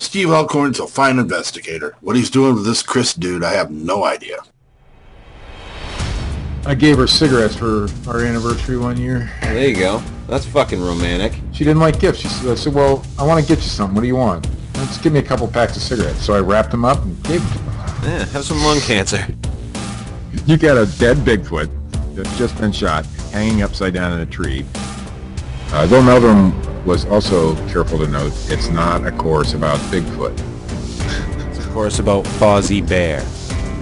Steve Alcorn's a fine investigator. What he's doing with this Chris dude, I have no idea. I gave her cigarettes for our anniversary one year. Well, there you go. That's fucking romantic. She didn't like gifts. I said, well, I want to get you something. What do you want? Let's give me a couple packs of cigarettes. So I wrapped them up and gave them to her. Yeah, have some lung cancer. You got a dead Bigfoot that's just been shot, hanging upside down in a tree. Though Meldrum was also careful to note, it's not a course about Bigfoot. It's a course about Fozzie Bear.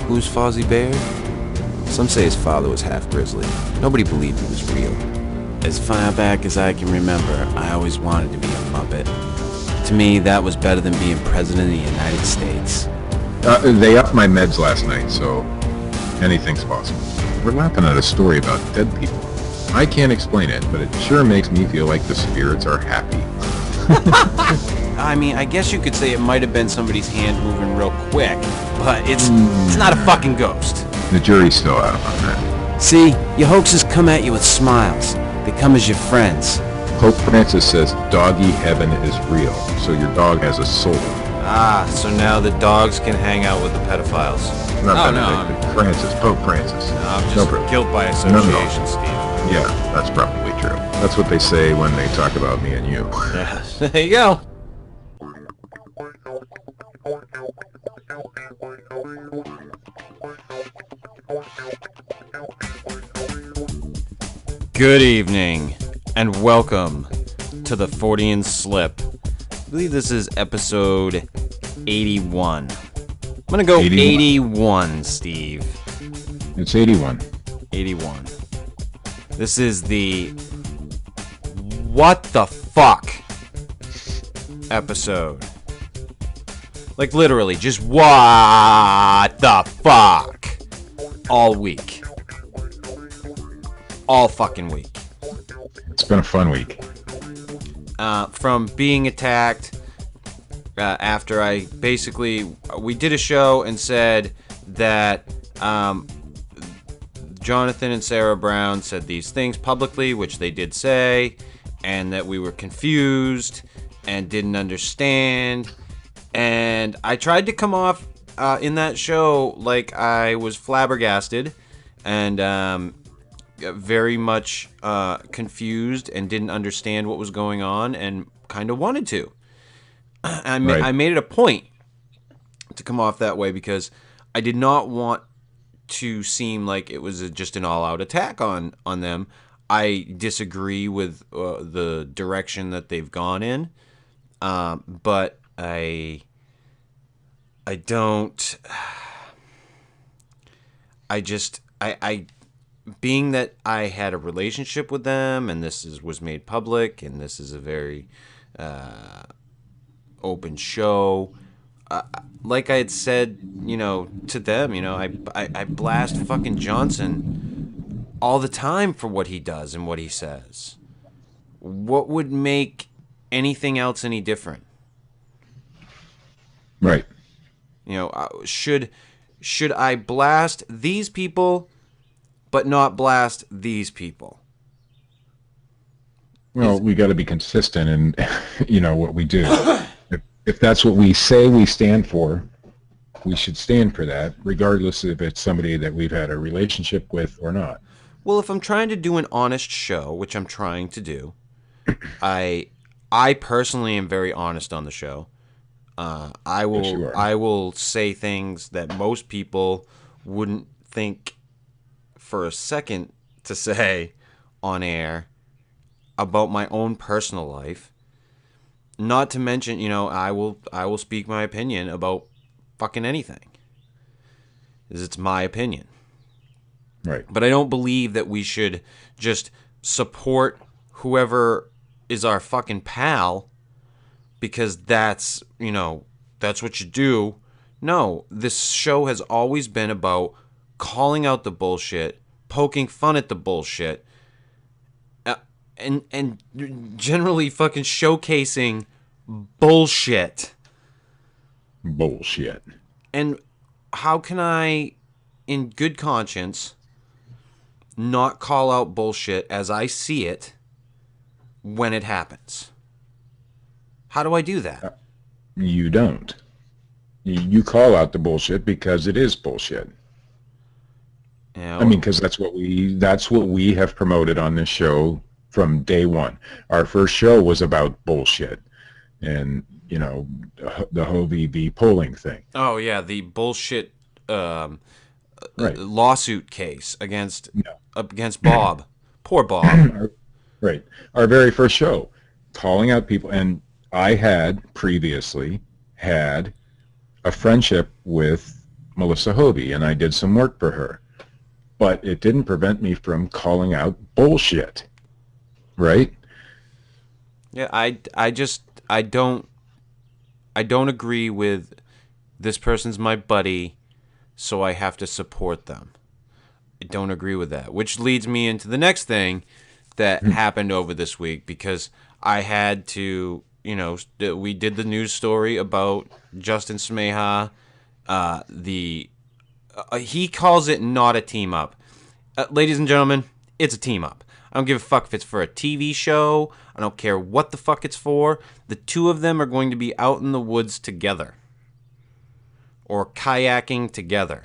Who's Fozzie Bear? Some say his father was half grizzly. Nobody believed he was real. As far back as I can remember, I always wanted to be a Muppet. To me, that was better than being president of the United States. They upped my meds last night, so anything's possible. We're laughing at a story about dead people. I can't explain it, but it sure makes me feel like the spirits are happy. I mean, I guess you could say it might have been somebody's hand moving real quick, but it's not a fucking ghost. The jury's still out on that. See, your hoaxes come at you with smiles. They come as your friends. Pope Francis says doggy heaven is real, so your dog has a soul. Ah, so now the dogs can hang out with the pedophiles. Not Benedict, Francis, Pope Francis. No, I'm just guilt by association, Steve. Yeah, that's probably true. That's what they say when they talk about me and you. Yeah, there you go. Good evening, and welcome to the Fortean Slip. I believe this is episode 81. I'm gonna go 81, Steve. It's 81. 81. This is the what the fuck episode. Like literally, just what the fuck all week. All fucking week. It's been a fun week. From being attacked after we did a show and said that Jonathan and Sarah Brown said these things publicly, which they did say, and that we were confused and didn't understand. And I tried to come off in that show like I was flabbergasted and very much confused and didn't understand what was going on and kind of wanted to. I made it a point to come off that way because I did not want to seem like it was just an all-out attack on them. I disagree with the direction that they've gone in, but I being that I had a relationship with them and was made public and this is a very open show, like I had said, to them, I blast fucking Johnson all the time for what he does and what he says. What would make anything else any different? Right. Should I blast these people but not blast these people? Well, we got to be consistent in, what we do. If that's what we say we stand for, we should stand for that, regardless if it's somebody that we've had a relationship with or not. Well, if I'm trying to do an honest show, which I'm trying to do, I personally am very honest on the show. I will say things that most people wouldn't think for a second to say on air about my own personal life. Not to mention, I will speak my opinion about fucking anything. Because it's my opinion. Right. But I don't believe that we should just support whoever is our fucking pal because that's what you do. No, this show has always been about calling out the bullshit, poking fun at the bullshit, and generally fucking showcasing bullshit. Bullshit. And how can I, in good conscience, not call out bullshit as I see it when it happens? How do I do that? You don't. You call out the bullshit because it is bullshit. Yeah, I mean, because that's what we have promoted on this show from day one. Our first show was about bullshit and, the Hovey v. polling thing. oh yeah, the bullshit Right. lawsuit case against No. Bob. Poor Bob. Right. Our very first show, calling out people. And I had previously had a friendship with Melissa Hovey, and I did some work for her. But it didn't prevent me from calling out bullshit. Right? Yeah, I don't agree with this person's my buddy, so I have to support them. I don't agree with that, which leads me into the next thing that happened over this week, because I had to, we did the news story about Justin Smeha. He calls it not a team up. Ladies and gentlemen, it's a team up. I don't give a fuck if it's for a TV show. I don't care what the fuck it's for. The two of them are going to be out in the woods together. Or kayaking together.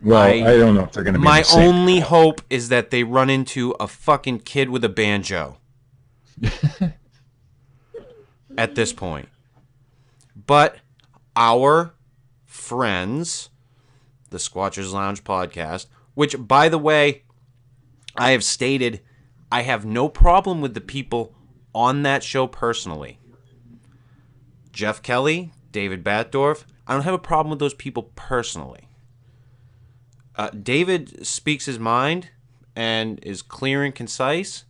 Well, I don't know if they're going to be my in the same only hope is that they run into a fucking kid with a banjo. At this point. But our friends, the Squatchers Lounge podcast, which, by the way, I have stated I have no problem with the people on that show personally. Jeff Kelly, David Batdorf, I don't have a problem with those people personally. David speaks his mind and is clear and concise,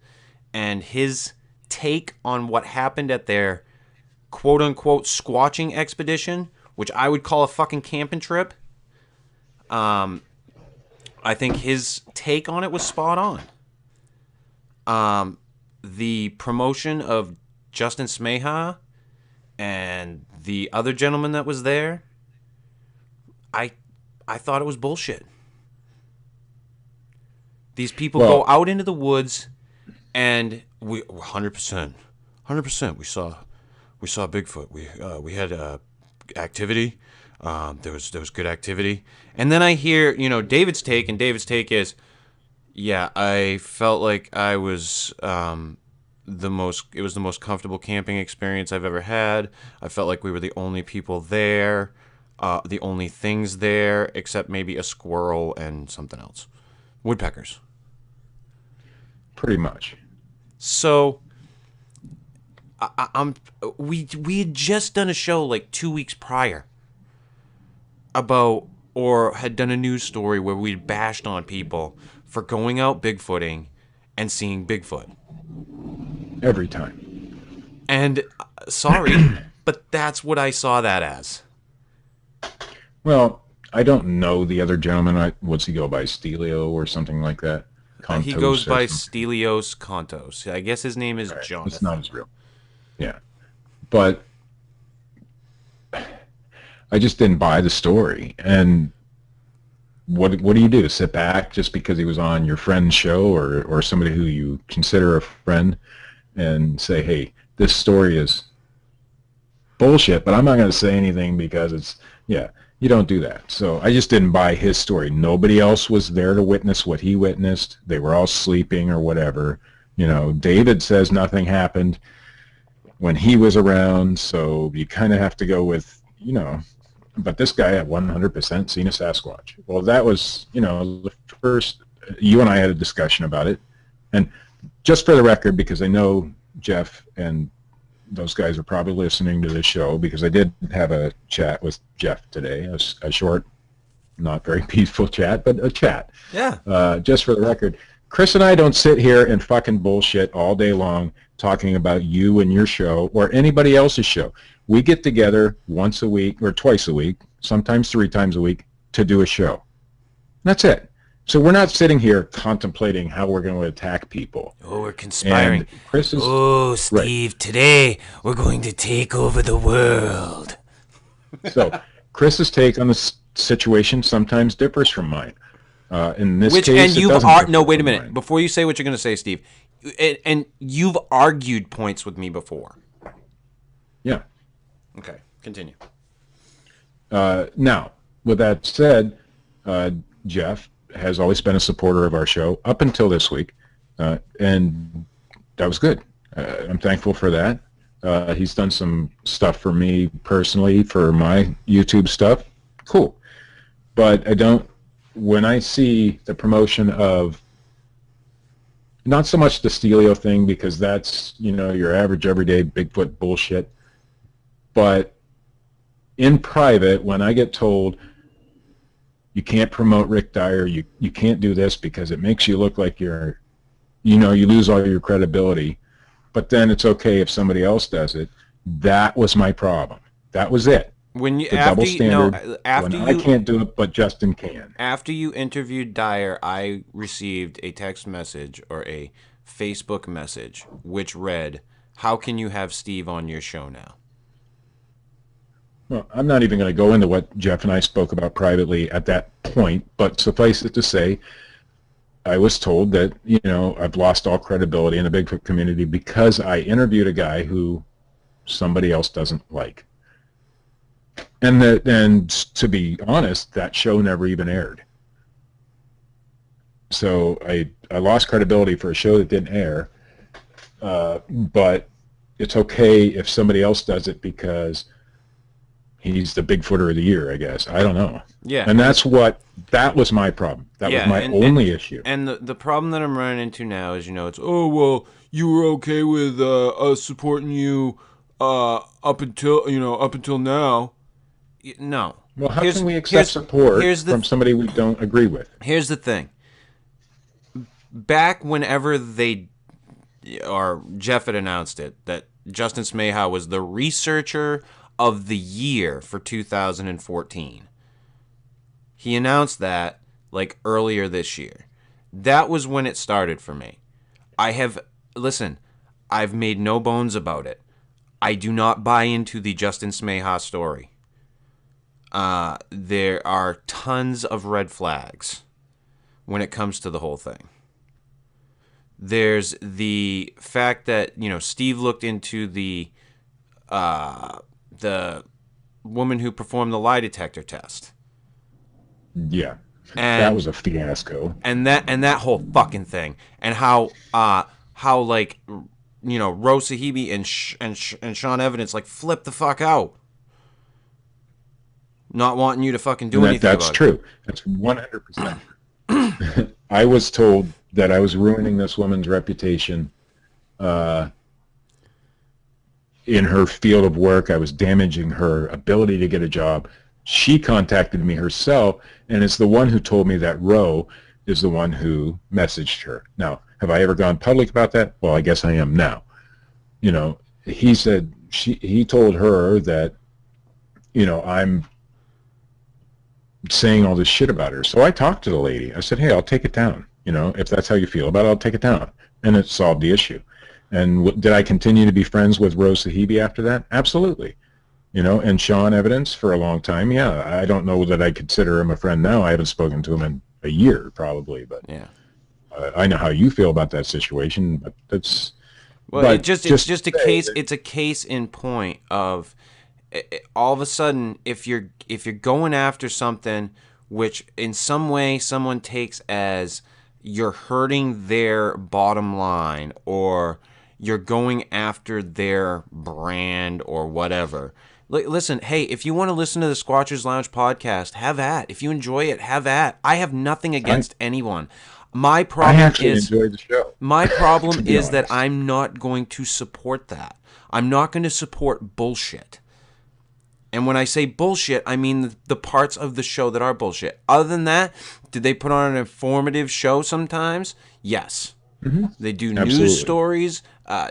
and his take on what happened at their quote-unquote squatching expedition, which I would call a fucking camping trip, I think his take on it was spot on. The promotion of Justin Smeha and the other gentleman that was there, I thought it was bullshit. These people go out into the woods, and we 100%, we saw Bigfoot. We had activity. There was good activity, and then I hear David's take, and David's take is, yeah, I felt like I was it was the most comfortable camping experience I've ever had. I felt like we were the only people there, the only things there, except maybe a squirrel and something else. Woodpeckers. Pretty much. So, we had just done a show like 2 weeks prior about, or had done a news story where we'd bashed on people for going out Bigfooting and seeing Bigfoot. Every time. And, sorry, but that's what I saw that as. Well, I don't know the other gentleman. What's he go by? Stelio or something like that? He goes by Stelios Kontos. I guess his name is Jonathan. It's not as real. Yeah. But I just didn't buy the story. And what do you do? Sit back just because he was on your friend's show or somebody who you consider a friend and say, hey, this story is bullshit, but I'm not going to say anything because it's, yeah. You don't do that. So I just didn't buy his story. Nobody else was there to witness what he witnessed. They were all sleeping or whatever. David says nothing happened when he was around, so you kind of have to go with, but this guy had 100% seen a Sasquatch. Well, that was, the first, you and I had a discussion about it. And just for the record, because I know Jeff and those guys are probably listening to this show, because I did have a chat with Jeff today, a short, not very peaceful chat, but a chat. Yeah. Just for the record, Chris and I don't sit here and fucking bullshit all day long talking about you and your show or anybody else's show. We get together once a week or twice a week, sometimes 3 times a week, to do a show. That's it. So we're not sitting here contemplating how we're going to attack people. Oh, we're conspiring. And Chris is, Steve, right. Today we're going to take over the world. So Chris's take on the situation sometimes differs from mine. In this case, and you've no, wait a minute. Mine. Before you say what you're going to say, Steve, and you've argued points with me before. Yeah. Okay, continue. Now, with that said, Jeff has always been a supporter of our show up until this week, and that was good. I'm thankful for that. He's done some stuff for me personally for my YouTube stuff. Cool. But when I see the promotion of, not so much the Stelio thing, because that's, your average everyday Bigfoot bullshit, but in private, when I get told you can't promote Rick Dyer, you can't do this because it makes you look like you lose all your credibility, but then it's okay if somebody else does it. That was my problem. That was it. When you the double standard. I can't do it, but Justin can. After you interviewed Dyer, I received a text message or a Facebook message which read, "How can you have Steve on your show now?" Well, I'm not even going to go into what Jeff and I spoke about privately at that point, but suffice it to say, I was told that, I've lost all credibility in the Bigfoot community because I interviewed a guy who somebody else doesn't like. And to be honest, that show never even aired. So I lost credibility for a show that didn't air, but it's okay if somebody else does it because he's the Bigfooter of the year, I guess. I don't know. Yeah. And that was my problem. That was my only issue. And the problem that I'm running into now is, it's, oh, well, you were okay with us supporting you up until now. No. Well, how can we accept support from somebody we don't agree with? Here's the thing. Back whenever Jeff had announced it, that Justin Smeha was the researcher of the year for 2014. He announced that earlier this year. That was when it started for me. I've made no bones about it. I do not buy into the Justin Smeha story. There are tons of red flags when it comes to the whole thing. There's the fact that, Steve looked into the woman who performed the lie detector test. Yeah. That was a fiasco. And that whole fucking thing. And how Ro Sahibi and Sean Evidence flip the fuck out. Not wanting you to fucking do anything about it. That's true. That's 100% true. I was told that I was ruining this woman's reputation in her field of work. I was damaging her ability to get a job. She contacted me herself, and it's the one who told me that Ro is the one who messaged her. Now, have I ever gone public about that? Well, I guess I am now. He said he told her that, I'm saying all this shit about her. So I talked to the lady. I said, hey, I'll take it down. If that's how you feel about it, I'll take it down. And it solved the issue. And did I continue to be friends with Rose Sahibi after that? Absolutely. And Sean Evidence for a long time. Yeah, I don't know that I consider him a friend now. I haven't spoken to him in a year probably, but yeah, I know how you feel about that situation. But that's it's just a case. It's a case in point of all of a sudden if you're going after something which in some way someone takes as you're hurting their bottom line or you're going after their brand or whatever. Listen, hey, if you want to listen to the Squatchers Lounge podcast, have at. If you enjoy it, have at. I have nothing against anyone. My problem enjoyed the show. My problem is that I'm not going to support that. I'm not going to support bullshit. And when I say bullshit, I mean the parts of the show that are bullshit. Other than that, did they put on an informative show sometimes? Yes. Mm-hmm. They do news stories.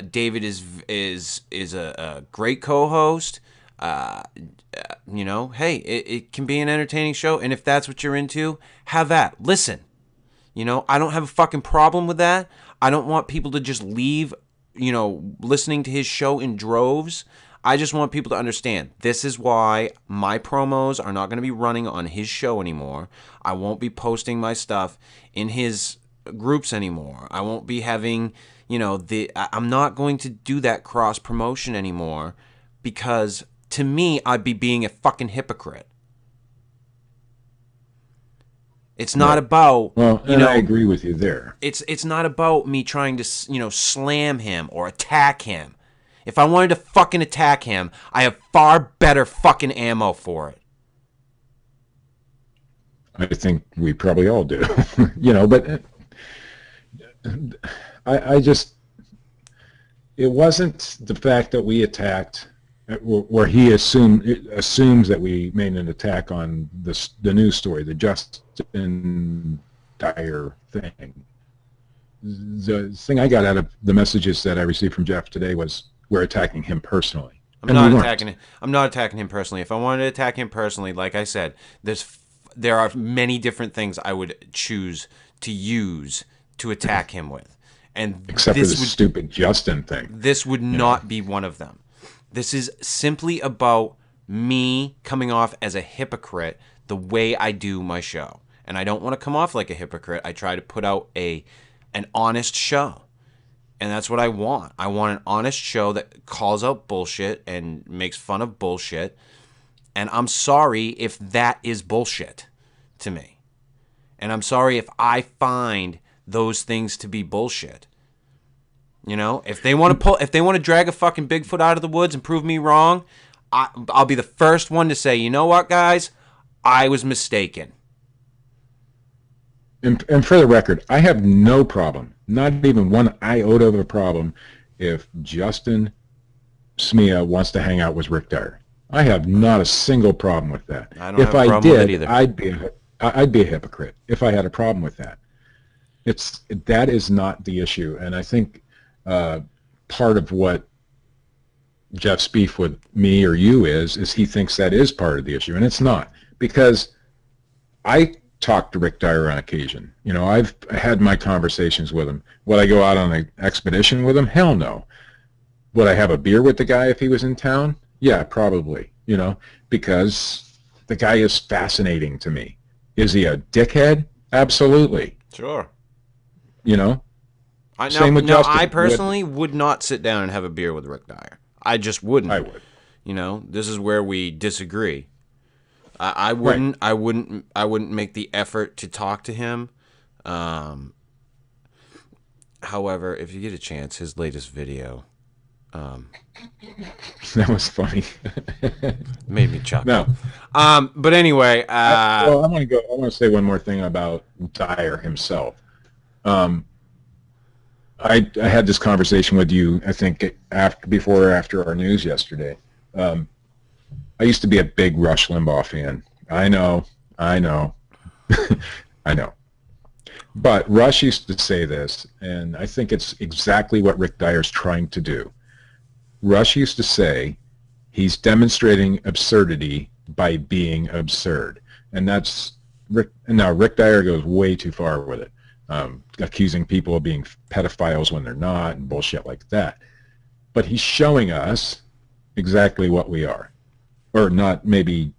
David is a great co-host. Hey, it can be an entertaining show, and if that's what you're into, have at. Listen, I don't have a fucking problem with that. I don't want people to just leave, listening to his show in droves. I just want people to understand this is why my promos are not going to be running on his show anymore. I won't be posting my stuff in his groups anymore. I won't be having, I'm not going to do that cross promotion anymore because to me, I'd be being a fucking hypocrite. It's not about, I agree with you there. It's not about me trying to, slam him or attack him. If I wanted to fucking attack him, I have far better fucking ammo for it. I think we probably all do, but I just, it wasn't the fact that we attacked where he assumes that we made an attack on the news story, the Justin Dyer thing. The thing I got out of the messages that I received from Jeff today was we're attacking him personally. I'm not attacking him personally. If I wanted to attack him personally, like I said, there are many different things I would choose to use to attack him with. And except for the stupid Justin thing. This would not be one of them. This is simply about me coming off as a hypocrite the way I do my show. And I don't want to come off like a hypocrite. I try to put out an honest show. And that's what I want. I want an honest show that calls out bullshit and makes fun of bullshit. And I'm sorry if that is bullshit to me. And I'm sorry if I find those things to be bullshit. If they want to drag a fucking Bigfoot out of the woods and prove me wrong, I'll be the first one to say, you know what, guys? I was mistaken. And for the record, I have no problem, not even one iota of a problem, if Justin Smia wants to hang out with Rick Dyer. I have not a single problem with that. I don't have a problem with it either. I'd be a hypocrite if I had a problem with that. That is not the issue, and I think part of what Jeff's beef with me or you is he thinks that is part of the issue, and it's not, because I talk to Rick Dyer on occasion. I've had my conversations with him. Would I go out on an expedition with him? Hell no. Would I have a beer with the guy if he was in town? Yeah, probably, because the guy is fascinating to me. Is he a dickhead? Absolutely. Sure. Same with Justin. I personally would not sit down and have a beer with Rick Dyer. I just wouldn't. I would. This is where we disagree. I wouldn't. Right. I wouldn't make the effort to talk to him. However, if you get a chance, his latest video. That was funny. Made me chuckle. No. But anyway. I want to say one more thing about Dyer himself. I had this conversation with you, I think, before or after our news yesterday. I used to be a big Rush Limbaugh fan. I know. I know. But Rush used to say this, and I think it's exactly what Rick Dyer's trying to do. Rush used to say he's demonstrating absurdity by being absurd. And that's Rick. Now, Rick Dyer goes way too far with it, accusing people of being pedophiles when they're not and bullshit like that. But he's showing us exactly what we are. Or not maybe,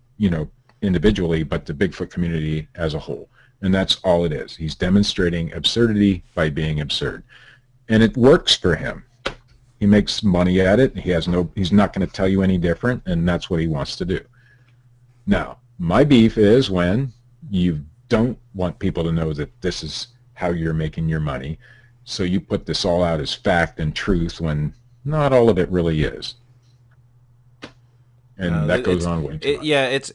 individually, but the Bigfoot community as a whole. And that's all it is. He's demonstrating absurdity by being absurd. And it works for him. He makes money at it. He's not going to tell you any different, and that's what he wants to do. Now, my beef is when you don't want people to know that this is how you're making your money, so you put this all out as fact and truth when not all of it really is. And that goes on way too much. Yeah, it's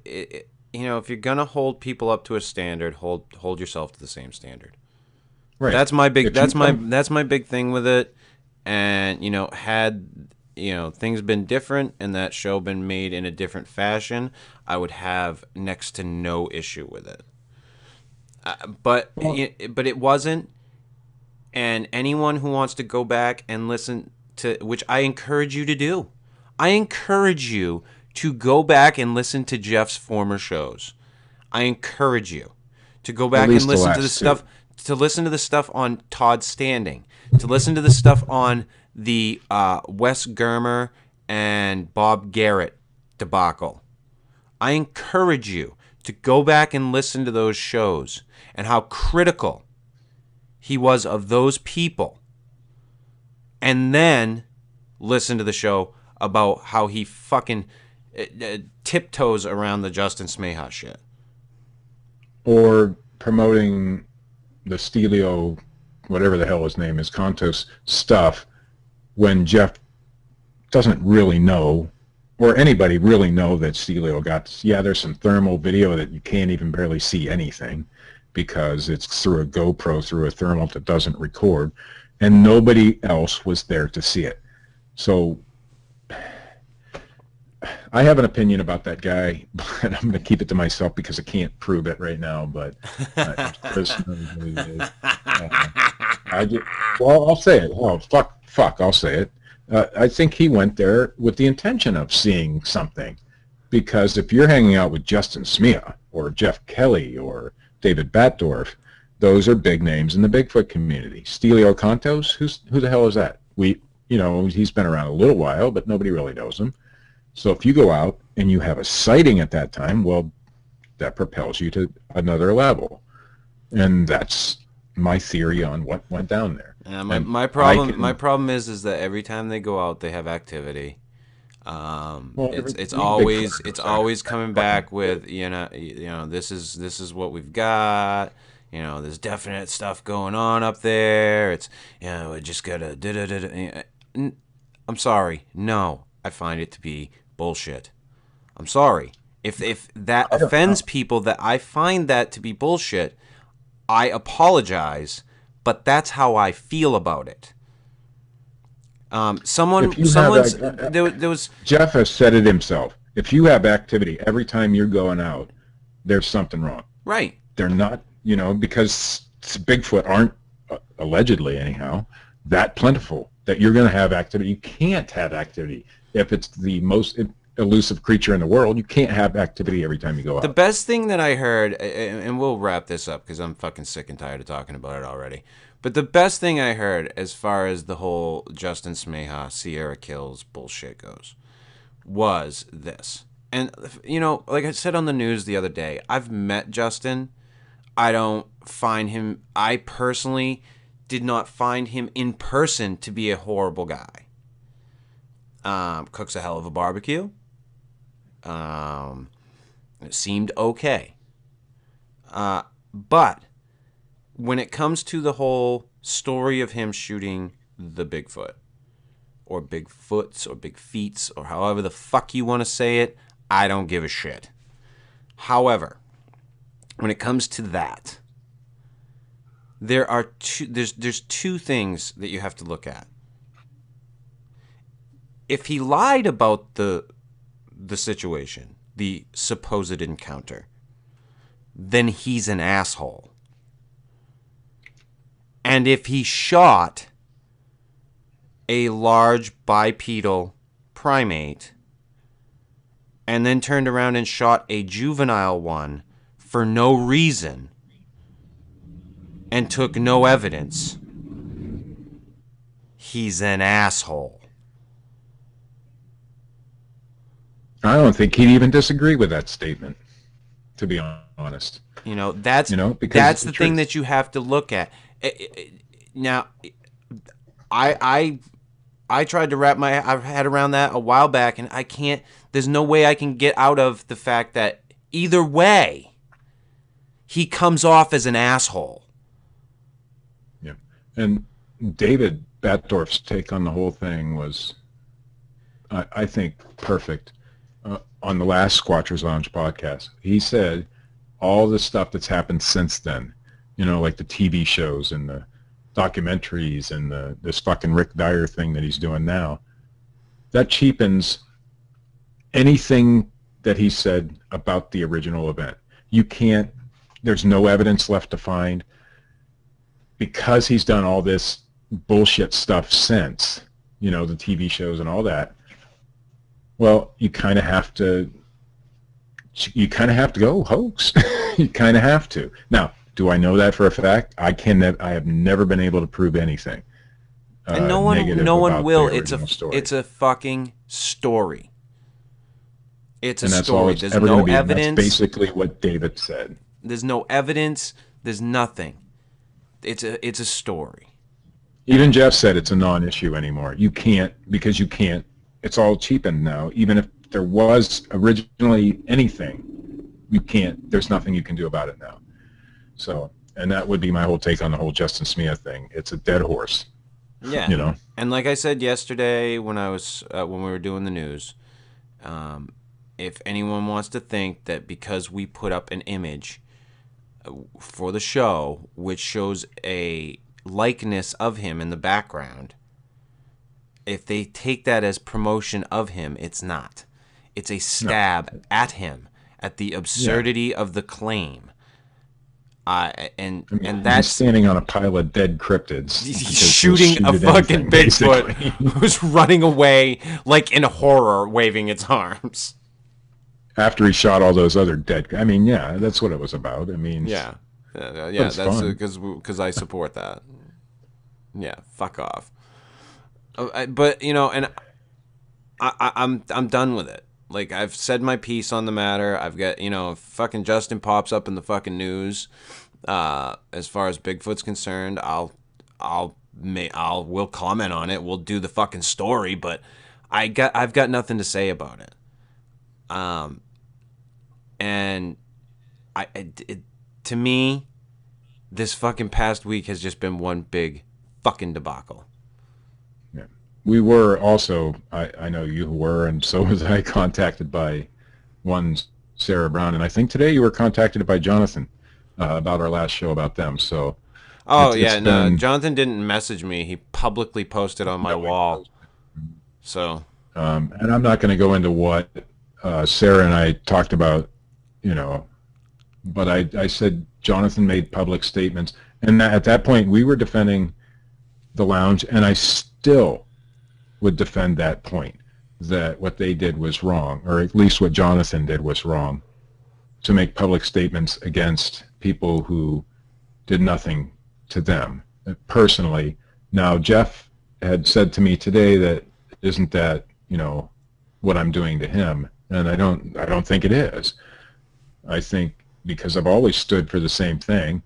if you're gonna hold people up to a standard, hold yourself to the same standard. Right. That's my big big thing with it. And had things been different and that show been made in a different fashion, I would have next to no issue with it. But it wasn't. And anyone who wants to go back and listen to, which I encourage you to do. I encourage you to go back and listen to Jeff's former shows. I encourage you to go back and listen to the stuff, to listen to the stuff on Todd Standing, to listen to the stuff on the Wes Germer and Bob Garrett debacle. I encourage you to go back and listen to those shows and how critical he was of those people, and then listen to the show about how he fucking tiptoes around the Justin Smeha shit. Or promoting the Stelio, whatever the hell his name is, Contos stuff, when Jeff doesn't really know, or anybody really know that Stelio got, yeah, there's some thermal video that you can't even barely see anything because it's through a GoPro, through a thermal that doesn't record, and nobody else was there to see it. So I have an opinion about that guy, but I'm going to keep it to myself because I can't prove it right now. But Chris knows who he is. Well, I'll say it. Oh, fuck, I'll say it. I think he went there with the intention of seeing something, because if you're hanging out with Justin Smeha or Jeff Kelly or David Batdorf, those are big names in the Bigfoot community. Stelio Contos, who the hell is that? He's been around a little while, but nobody really knows him. So if you go out and you have a sighting at that time, well, that propels you to another level. And that's my theory on what went down there. My problem is that every time they go out, they have activity. It's always coming back with this is what we've got. There's definite stuff going on up there. It's we just gotta I'm sorry, no, I find it to be bullshit. I'm sorry. If that offends people, that I find that to be bullshit, I apologize, but that's how I feel about it. There was Jeff has said it himself. If you have activity every time you're going out, there's something wrong. Right. They're not, because Bigfoot aren't, allegedly anyhow, that plentiful that you're going to have activity. You can't have activity. If it's the most elusive creature in the world, you can't have activity every time you go out. The best thing that I heard, and we'll wrap this up because I'm fucking sick and tired of talking about it already, but the best thing I heard as far as the whole Justin Smeha, Sierra Kills bullshit goes, was this. And, like I said on the news the other day, I've met Justin. I personally did not find him in person to be a horrible guy. Cooks a hell of a barbecue. It seemed okay. But when it comes to the whole story of him shooting the Bigfoot, or Bigfoots, or Big Feets, or however the fuck you want to say it, I don't give a shit. However, when it comes to that, there's two things that you have to look at. If he lied about the situation, the supposed encounter, then he's an asshole. And if he shot a large bipedal primate and then turned around and shot a juvenile one for no reason and took no evidence, he's an asshole. I don't think he'd even disagree with that statement, to be honest. That's the thing that you have to look at. Now, I tried to wrap my head around that a while back, and I can't. There's no way I can get out of the fact that either way, he comes off as an asshole. Yeah, and David Batdorf's take on the whole thing was, I think, perfect. On the last Squatchers Lounge podcast, he said all the stuff that's happened since then, like the TV shows and the documentaries and this fucking Rick Dyer thing that he's doing now, that cheapens anything that he said about the original event. There's no evidence left to find, because he's done all this bullshit stuff since, the TV shows and all that. Well, you kind of have to go hoax. You kind of have to. Now, do I know that for a fact? I have never been able to prove anything. And no one will. It's a fucking story. It's a story. There's no evidence. That's basically what David said. There's no evidence. There's nothing. It's a story. Even Jeff said it's a non-issue anymore. You can't it's all cheapened now. Even if there was originally anything, there's nothing you can do about it now. So, and that would be my whole take on the whole Justin Smia thing. It's a dead horse. Yeah. You know? And like I said yesterday when when we were doing the news, if anyone wants to think that because we put up an image for the show, which shows a likeness of him in the background, if they take that as promotion of him, it's not. It's a stab at him, at the absurdity of the claim. And that's he's standing on a pile of dead cryptids, shooting a fucking Bigfoot who's running away like in horror, waving its arms. After he shot all those other dead, I mean, yeah, that's what it was about. I mean, that's because I support that. Yeah, fuck off. But and I'm done with it. Like, I've said my piece on the matter. I've got, if fucking Justin pops up in the fucking news, as far as Bigfoot's concerned, we'll comment on it. We'll do the fucking story, but I've got nothing to say about it. And to me, this fucking past week has just been one big fucking debacle. Yeah. We were also, I know you were, and so was I, contacted by one Sarah Brown, and I think today you were contacted by Jonathan about our last show about them. So, Jonathan didn't message me. He publicly posted on my wall. So, and I'm not going to go into what Sarah and I talked about, but I said Jonathan made public statements, and at that point we were defending the lounge, and I still would defend that point, that what they did was wrong, or at least what Jonathan did was wrong, to make public statements against people who did nothing to them personally. Now, Jeff had said to me today that isn't that, what I'm doing to him, and I don't think it is. I think because I've always stood for the same thing.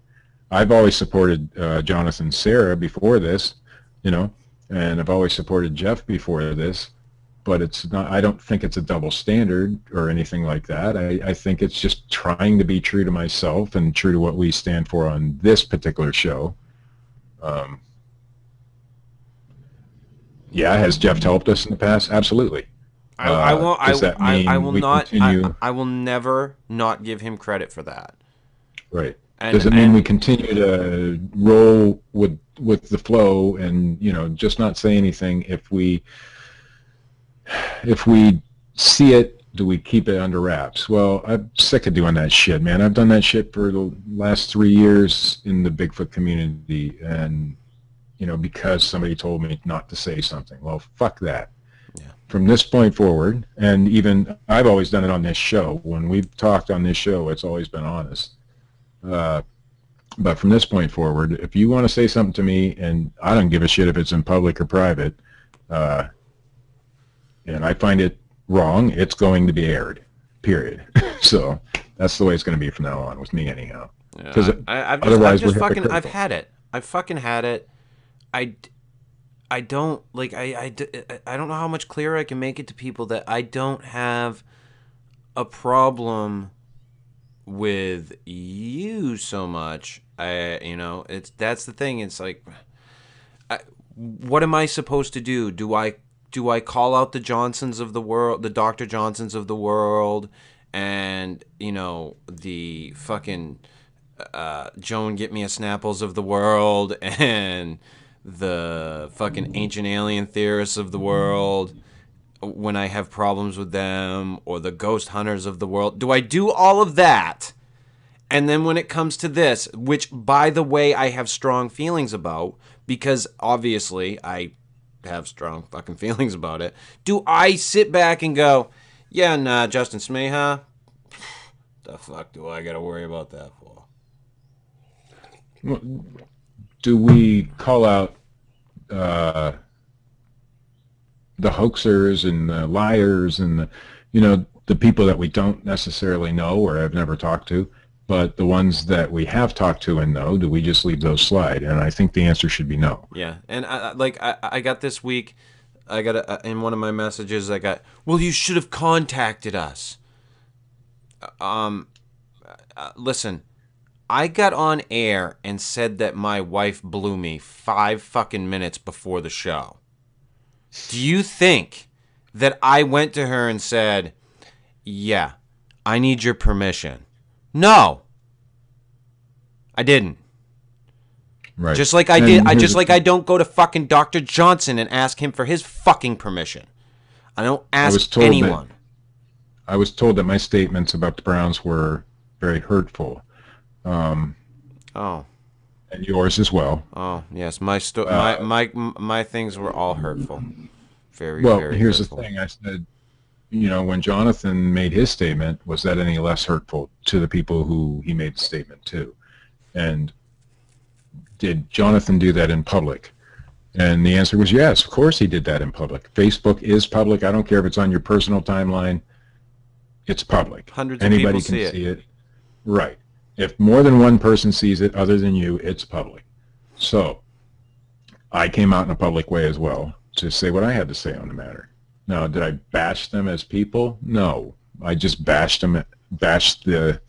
I've always supported Jonathan and Sarah before this, and I've always supported Jeff before this, but it's not. I don't think it's a double standard or anything like that. I think it's just trying to be true to myself and true to what we stand for on this particular show. Has Jeff helped us in the past? Absolutely. I will never not give him credit for that. Right. Does it mean we continue to roll with the flow and just not say anything? If we see it, do we keep it under wraps? Well, I'm sick of doing that shit, man. I've done that shit for the last 3 years in the Bigfoot community, and because somebody told me not to say something. Well, fuck that. Yeah. From this point forward, and even I've always done it on this show. When we've talked on this show, it's always been honest. But from this point forward, if you want to say something to me, and I don't give a shit if it's in public or private, and I find it wrong, it's going to be aired, period. So that's the way it's going to be from now on with me, anyhow. Because I've had it. I've fucking had it. I don't know how much clearer I can make it to people that I don't have a problem with you so much. That's the thing. It's like, what am I supposed to do? Do I call out the Johnsons of the world, the Dr. Johnsons of the world, and the fucking Joan Get Me a Snapples of the world, and the fucking ancient alien theorists of the world when I have problems with them, or the ghost hunters of the world? Do I do all of that? And then when it comes to this, which, by the way, I have strong feelings about, because obviously I have strong fucking feelings about it, do I sit back and go, yeah, nah, Justin Smeha, the fuck do I gotta worry about that for? Do we call out the hoaxers and the liars and the people that we don't necessarily know or have never talked to, but the ones that we have talked to and know, do we just leave those slide? And I think the answer should be no. Yeah, and I got this week in one of my messages, I got, well, you should have contacted us. Listen, I got on air and said that my wife blew me 5 fucking minutes before the show. Do you think that I went to her and said, yeah, I need your permission? No. I didn't. Right. Just like I don't go to fucking Dr. Johnson and ask him for his fucking permission. I don't ask anyone. I was told that my statements about the Browns were very hurtful. Oh. And yours as well. Oh, yes. My things were all hurtful. Very, well, very here's hurtful. The thing. I said, when Jonathan made his statement, was that any less hurtful to the people who he made the statement to? And did Jonathan do that in public? And the answer was yes, of course he did that in public. Facebook is public. I don't care if it's on your personal timeline. It's public. Hundreds of Anybody people can see it. Right. If more than one person sees it other than you, it's public. So I came out in a public way as well to say what I had to say on the matter. Now, did I bash them as people? No. I just bashed the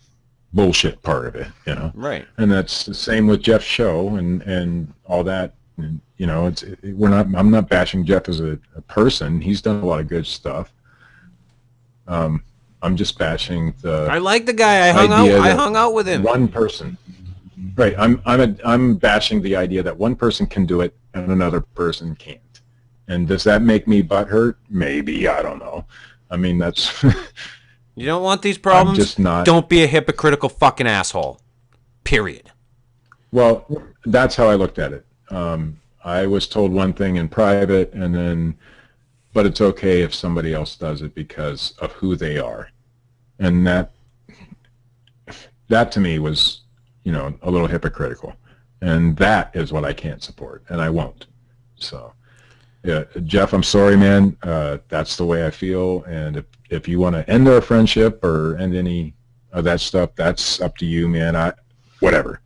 bullshit part of it, Right. And that's the same with Jeff's show and all that. And, I'm not bashing Jeff as a person. He's done a lot of good stuff. I'm just bashing the. I like the guy. I hung out with him. One person. Right. I'm bashing the idea that one person can do it and another person can't. And does that make me butthurt? Maybe. I don't know. I mean, that's. You don't want these problems? I'm just not. Don't be a hypocritical fucking asshole. Period. Well, that's how I looked at it. I was told one thing in private, but it's okay if somebody else does it because of who they are. And that to me was, a little hypocritical. And that is what I can't support, and I won't. So, yeah, Jeff, I'm sorry, man. That's the way I feel. And if you want to end our friendship or end any of that stuff, that's up to you, man. Whatever,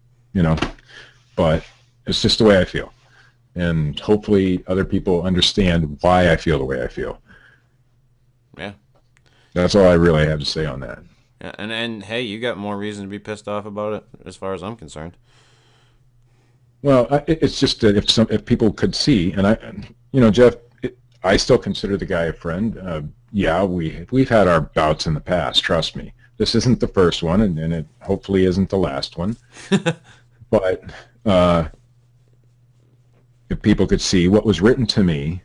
But it's just the way I feel. And hopefully other people understand why I feel the way I feel. Yeah. That's all I really have to say on that. Yeah, and hey, you got more reason to be pissed off about it, as far as I'm concerned. Well, it's just that if people could see, and Jeff, I still consider the guy a friend. Yeah, we've had our bouts in the past. Trust me, this isn't the first one, and it hopefully isn't the last one. But if people could see what was written to me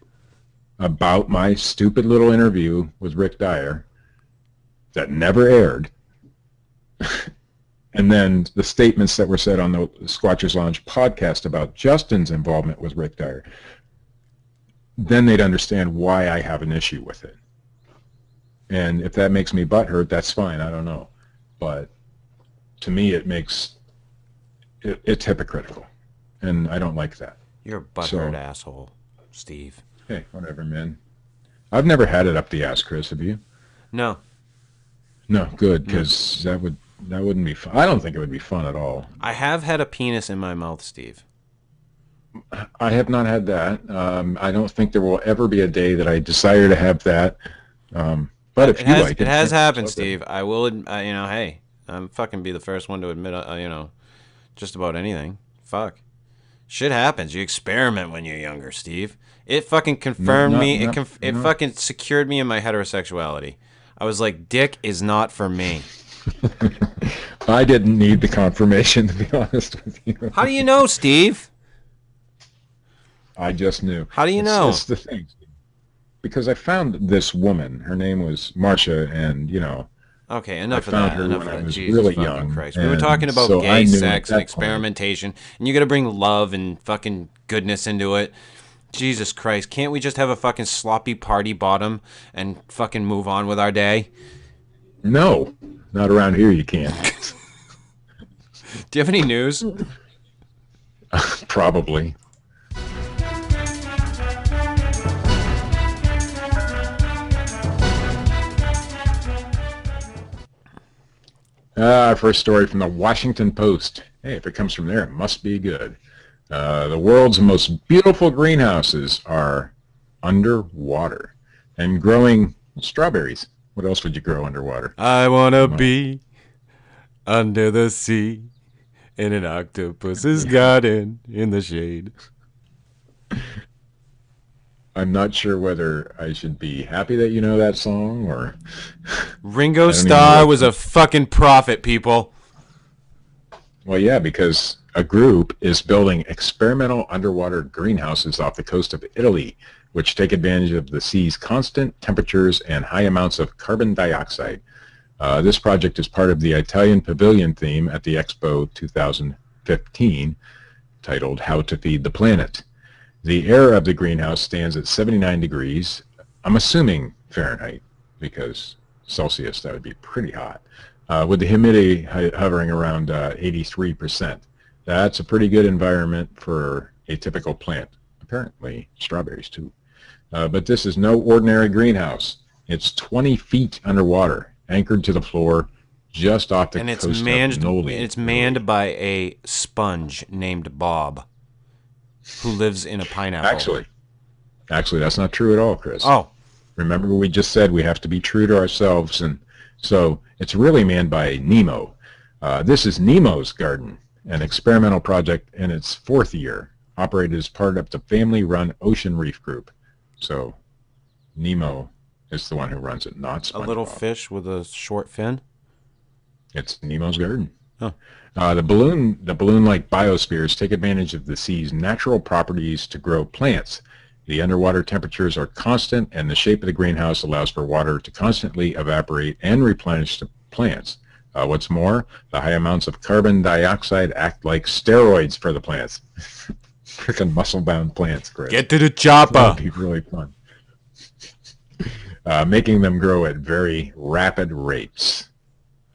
about my stupid little interview with Rick Dyer that never aired, and then the statements that were said on the Squatchers Lounge podcast about Justin's involvement with Rick Dyer, then they'd understand why I have an issue with it. And if that makes me butthurt, that's fine. I don't know. But to me, it's hypocritical, and I don't like that. You're a butthurt asshole, Steve. Hey, whatever, man. I've never had it up the ass, Chris. Have you? No. No, good, because that wouldn't be fun. I don't think it would be fun at all. I have had a penis in my mouth, Steve. I have not had that. I don't think there will ever be a day that I desire to have that. But if you like it, it has happened, Steve. I will. Hey, I'm fucking be the first one to admit. Just about anything. Fuck. Shit happens. You experiment when you're younger, Steve. It fucking confirmed me. It fucking secured me in my heterosexuality. I was like, dick is not for me. I didn't need the confirmation, to be honest with you. How do you know, Steve? I just knew. How do you know? It's the thing. Because I found this woman. Her name was Marcia, and, Okay, enough of that. Enough of that. Was Jesus really fucking young, Christ. We were talking about so gay I knew sex at and that experimentation, and you got to bring love and fucking goodness into it. Jesus Christ, can't we just have a fucking sloppy party bottom and fucking move on with our day? No, not around here you can't. Do you have any news? Probably. Our first story from the Washington Post. Hey, if it comes from there, it must be good. The world's most beautiful greenhouses are underwater and growing strawberries. What else would you grow underwater? I wanna be under the sea in an octopus's garden in the shade. I'm not sure whether I should be happy that you know that song or... Ringo I don't even Starr know. was a fucking prophet, people. Well, yeah, because a group is building experimental underwater greenhouses off the coast of Italy, which take advantage of the sea's constant temperatures and high amounts of carbon dioxide. This project is part of the Italian pavilion theme at the Expo 2015, titled How to Feed the Planet. The air of the greenhouse stands at 79 degrees. I'm assuming Fahrenheit, because Celsius, that would be pretty hot. With the humidity hovering around 83%. That's a pretty good environment for a typical plant. Apparently, strawberries too. But this is no ordinary greenhouse. It's 20 feet underwater, anchored to the floor, just off the coast of Noli. It's manned by a sponge named Bob, who lives in a pineapple. Actually, that's not true at all, Chris. Oh. Remember we just said we have to be true to ourselves, and so it's really manned by Nemo. This is Nemo's Garden, an experimental project in its 4th year, operated as part of the family-run Ocean Reef Group. So Nemo is the one who runs it, not SpongeBob. A little fish with a short fin? It's Nemo's Garden. Huh. The balloon-like biospheres take advantage of the sea's natural properties to grow plants. The underwater temperatures are constant, and the shape of the greenhouse allows for water to constantly evaporate and replenish the plants. What's more, the high amounts of carbon dioxide act like steroids for the plants. Freaking muscle-bound plants, Chris. Get to the chopper. That would be really fun. Making them grow at very rapid rates.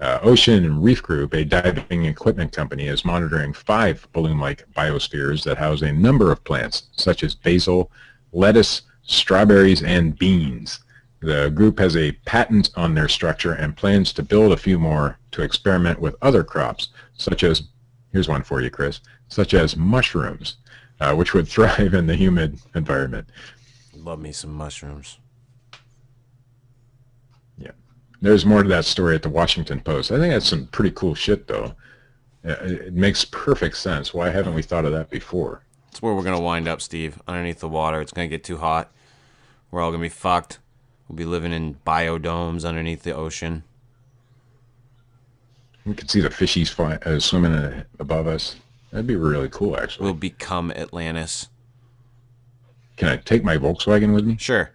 Ocean Reef Group, a diving equipment company, is monitoring 5 balloon-like biospheres that house a number of plants, such as basil, lettuce, strawberries, and beans. The group has a patent on their structure and plans to build a few more to experiment with other crops, such as, here's one for you, Chris, such as mushrooms, which would thrive in the humid environment. Love me some mushrooms. Yeah. There's more to that story at the Washington Post. I think that's some pretty cool shit, though. It makes perfect sense. Why haven't we thought of that before? That's where we're going to wind up, Steve. Underneath the water. It's going to get too hot. We're all going to be fucked. We'll be living in biodomes underneath the ocean. We could see the fishies swimming above us. That'd be really cool, actually. We'll become Atlantis. Can I take my Volkswagen with me? Sure.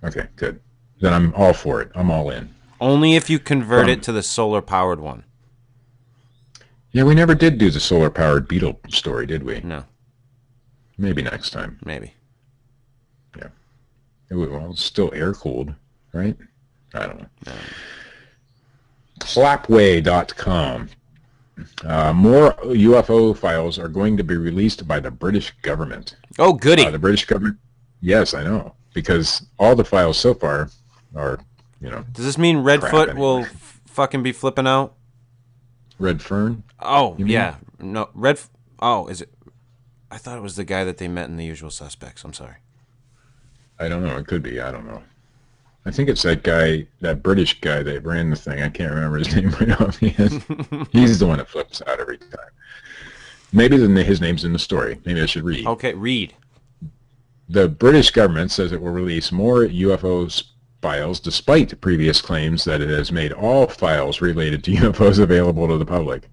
Okay, good. Then I'm all for it. I'm all in. Only if you convert it to the solar-powered one. Yeah, we never did do the solar-powered Beetle story, did we? No. Maybe next time. Maybe. Yeah. Well, it's still air-cooled, right? I don't know. Clapway.com. More UFO files are going to be released by the British government. Oh, goody. The British government? Yes, I know. Because all the files so far are, Does this mean Redfoot will fucking be flipping out? Red Fern? Oh, yeah. No, Oh, is it? I thought it was the guy that they met in The Usual Suspects. I'm sorry. I don't know. It could be. I don't know. I think it's that guy, that British guy that ran the thing. I can't remember his name right offhand. He's the one that flips out every time. Maybe his name's in the story. Maybe I should read. Okay, read. The British government says it will release more UFO files despite previous claims that it has made all files related to UFOs available to the public.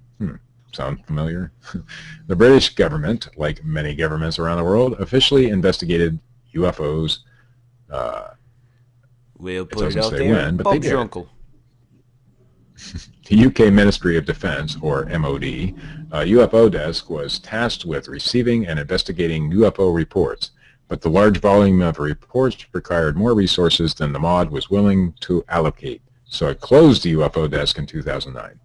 Sound familiar? The British government, like many governments around the world, officially investigated UFOs. We'll It put it doesn't out say there. when, but they Bob's did. your uncle. The UK Ministry of Defence, or MOD, UFO desk was tasked with receiving and investigating UFO reports, but the large volume of reports required more resources than the MOD was willing to allocate, so it closed the UFO desk in 2009.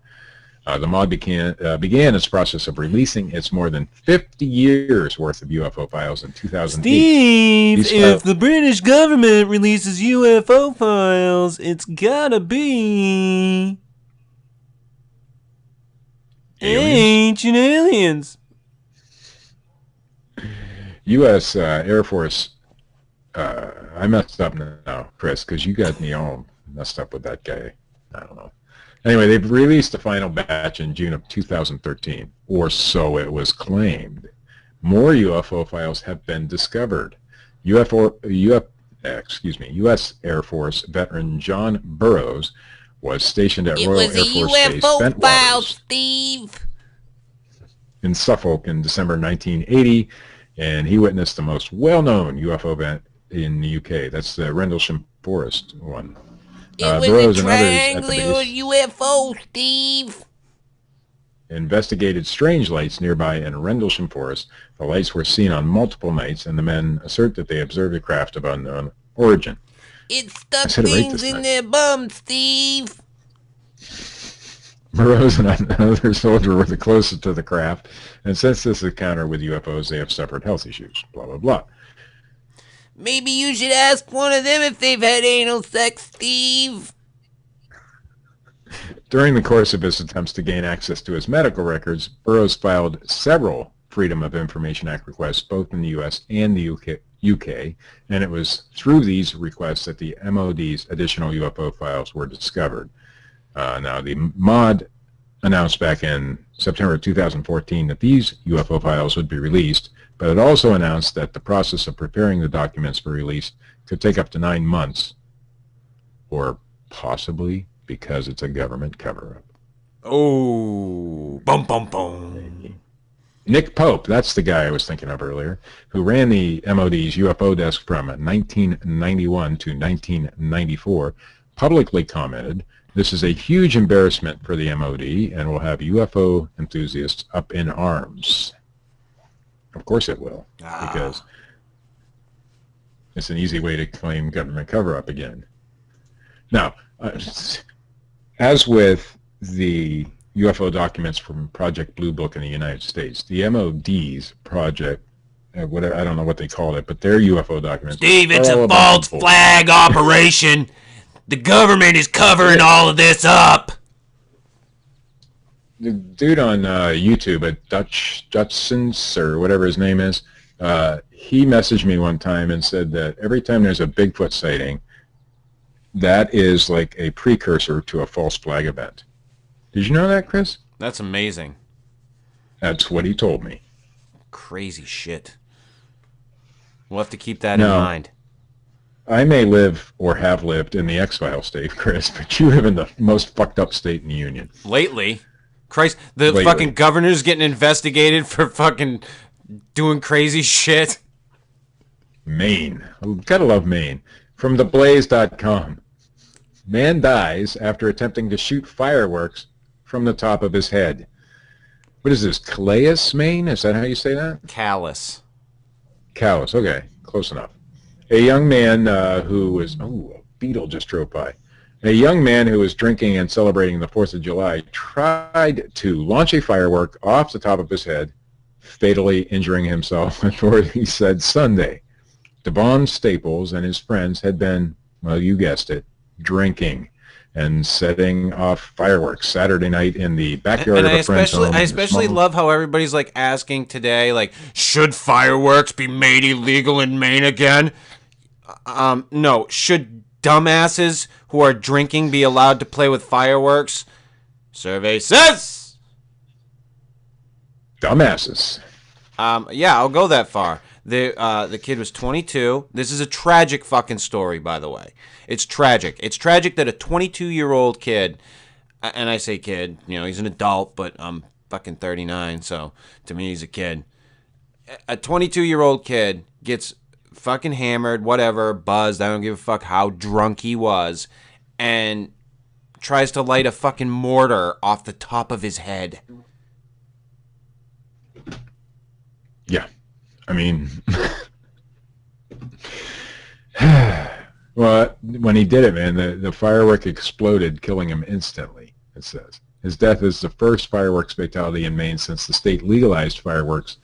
The MOD began its process of releasing its more than 50 years worth of UFO files in 2008. Steve, if the British government releases UFO files, it's gotta be ancient aliens. U.S. Air Force I messed up now, Chris, because you got me all messed up with that guy. I don't know. Anyway, they've released the final batch in June of 2013, or so it was claimed. More UFO files have been discovered. U.S. Air Force veteran John Burroughs was stationed at Royal Air Force Base Bentwaters Steve. in Suffolk in December 1980, and he witnessed the most well-known UFO event in the UK. That's the Rendlesham Forest one. Burroughs and others at the base UFO, Steve. investigated strange lights nearby in Rendlesham Forest. The lights were seen on multiple nights, and the men assert that they observed a craft of unknown origin. It stuck things in their bum, Steve. Burroughs and another soldier were the closest to the craft, and since this encounter with UFOs, they have suffered health issues. Blah, blah, blah. Maybe you should ask one of them if they've had anal sex, Steve. During the course of his attempts to gain access to his medical records, Burroughs filed several Freedom of Information Act requests, both in the U.S. and the UK, and it was through these requests that the MOD's additional UFO files were discovered. Now, the MOD announced back in September 2014 that these UFO files would be released, but it also announced that the process of preparing the documents for release could take up to 9 months, or possibly because it's a government cover-up. Oh, bum, bum, bum. Nick Pope, that's the guy I was thinking of earlier, who ran the MOD's UFO desk from 1991 to 1994, publicly commented, "This is a huge embarrassment for the MOD and will have UFO enthusiasts up in arms." Of course it will, because it's an easy way to claim government cover-up again. Now, as with the UFO documents from Project Blue Book in the United States, the MOD's project, whatever, I don't know what they call it, but their UFO documents... Steve, it's a false flag operation. The government is covering all of this up. The dude on YouTube at Dutchens, or whatever his name is, he messaged me one time and said that every time there's a Bigfoot sighting, that is like a precursor to a false flag event. Did you know that, Chris? That's amazing. That's what he told me. Crazy shit. We'll have to keep that in mind. I may live or have lived in the X-File state, Chris, but you live in the most fucked up state in the Union. Lately. Christ, the fucking governor's getting investigated for fucking doing crazy shit. Maine. Gotta love Maine. From theblaze.com. Man dies after attempting to shoot fireworks from the top of his head. What is this, Calais, Maine? Is that how you say that? Calais. Calais, okay. Close enough. A young man who was... Oh, a beetle just drove by. A young man who was drinking and celebrating the 4th of July tried to launch a firework off the top of his head, fatally injuring himself, authorities said Sunday. Devon Staples and his friends had been, well, you guessed it, drinking and setting off fireworks Saturday night in the backyard of a friend's home. I especially love how everybody's like asking today, like, should fireworks be made illegal in Maine again? No. Should dumbasses who are drinking be allowed to play with fireworks? Survey says dumbasses. Yeah, I'll go that far. The kid was 22. This is a tragic fucking story, by the way. It's tragic. It's tragic that a 22-year-old kid, and I say kid, you know, he's an adult, but I'm fucking 39, so to me he's a kid. A 22-year-old kid gets fucking hammered, whatever, buzzed, I don't give a fuck how drunk he was, and tries to light a fucking mortar off the top of his head. Yeah. I mean, well, when he did it, man, the firework exploded, killing him instantly, it says. His death is the first fireworks fatality in Maine since the state legalized fireworks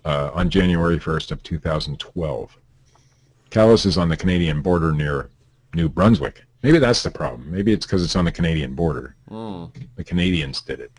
on January 1st of 2012. Calais is on the Canadian border near New Brunswick. Maybe that's the problem. Maybe it's because it's on the Canadian border. The Canadians did it.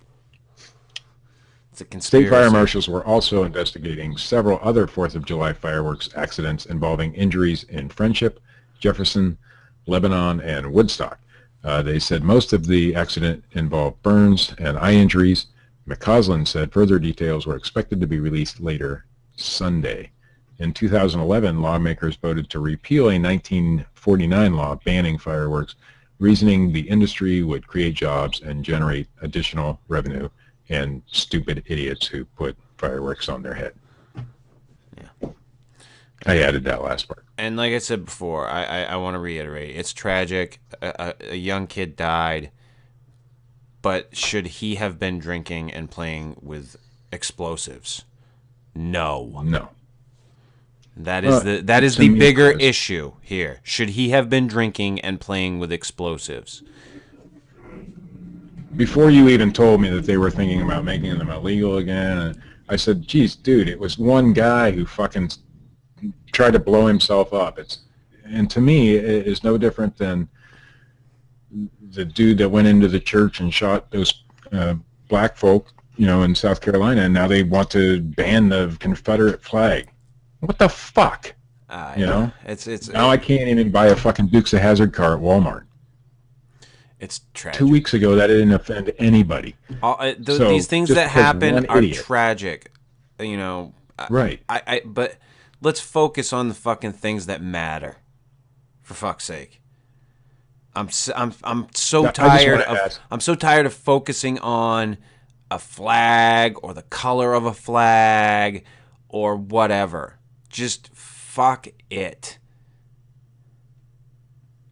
It's a conspiracy. State fire marshals were also investigating several other 4th of July fireworks accidents involving injuries in Friendship, Jefferson, Lebanon, and Woodstock. They said most of the accident involved burns and eye injuries. McCausland said further details were expected to be released later Sunday. In 2011, lawmakers voted to repeal a 1949 law banning fireworks, reasoning the industry would create jobs and generate additional revenue, and stupid idiots who put fireworks on their head. Yeah. I added that last part. And like I said before, I want to reiterate, it's tragic. A young kid died. But should he have been drinking and playing with explosives? No. No. That is the bigger issue here. Should he have been drinking and playing with explosives? Before you even told me that they were thinking about making them illegal again, I said, geez, dude, it was one guy who fucking tried to blow himself up. And to me, it is no different than the dude that went into the church and shot those black folk, in South Carolina, and now they want to ban the Confederate flag. What the fuck? It's now I can't even buy a fucking Dukes of Hazzard car at Walmart. It's tragic. 2 weeks ago, that didn't offend anybody. These things that happen are tragic. Right. But let's focus on the fucking things that matter. For fuck's sake. I'm so tired of focusing on a flag or the color of a flag or whatever. Just fuck it.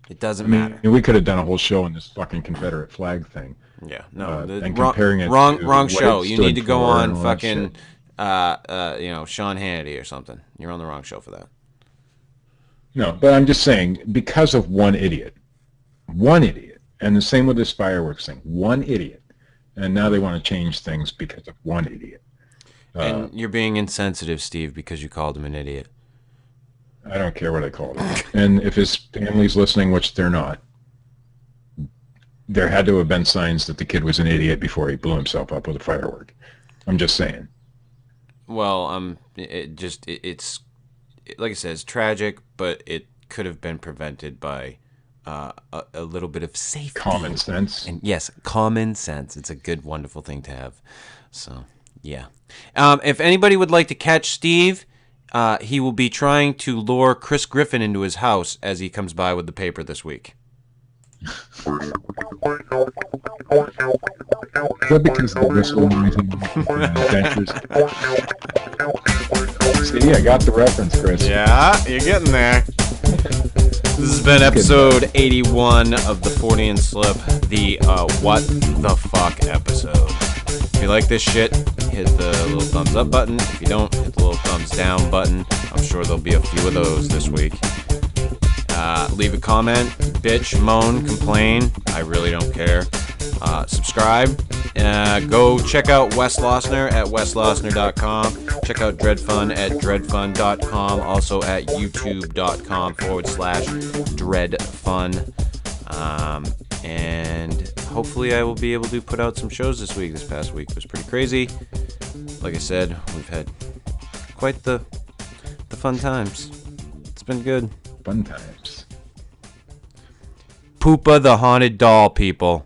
It doesn't matter. We could have done a whole show on this fucking Confederate flag thing. Yeah, no, and comparing it wrong to show. what it You need to stood go for on and all fucking, that shit. Sean Hannity or something. You're on the wrong show for that. No, but I'm just saying, because of one idiot, and the same with this fireworks thing, one idiot, and now they want to change things because of one idiot. And you're being insensitive, Steve, because you called him an idiot. I don't care what I called him. And if his family's listening, which they're not, there had to have been signs that the kid was an idiot before he blew himself up with a firework. I'm just saying. Well, it's like I said, it's tragic, but it could have been prevented by a little bit of safety. Common sense. And yes, common sense. It's a good, wonderful thing to have. So, yeah. If anybody would like to catch Steve, he will be trying to lure Chris Griffin into his house as he comes by with the paper this week. Is that because of the whistle noising adventures? See, I got the reference, Chris. Yeah, you're getting there. This has been episode 81 of the Fortean Slip, the What the Fuck episode. If you like this shit, hit the little thumbs up button. If you don't, hit the little thumbs down button. I'm sure there'll be a few of those this week. Leave a comment, bitch, moan, complain. I really don't care. Subscribe. Go check out Wes Losner at weslosner.com. Check out Dreadfun at dreadfun.com. Also at youtube.com/dreadfun. And hopefully I will be able to put out some shows this week. This past week was pretty crazy. Like I said, we've had quite the fun times. It's been good. Fun times. Poopa the haunted doll, people.